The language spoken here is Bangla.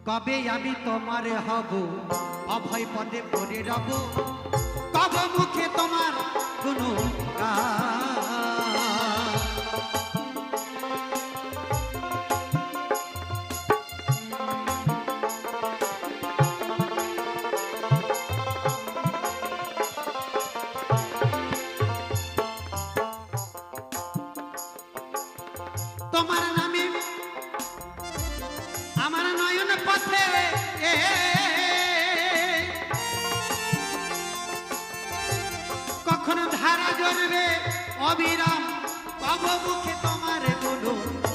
কবে আমি তোমার হব অভয় পদে পড়ে রব কব মুখে তোমার কোনো তোমার নামে আমার নয়ন পথে কখনো ধারা জ্বলবে অবিরাম কব মুখে তোমার বলুন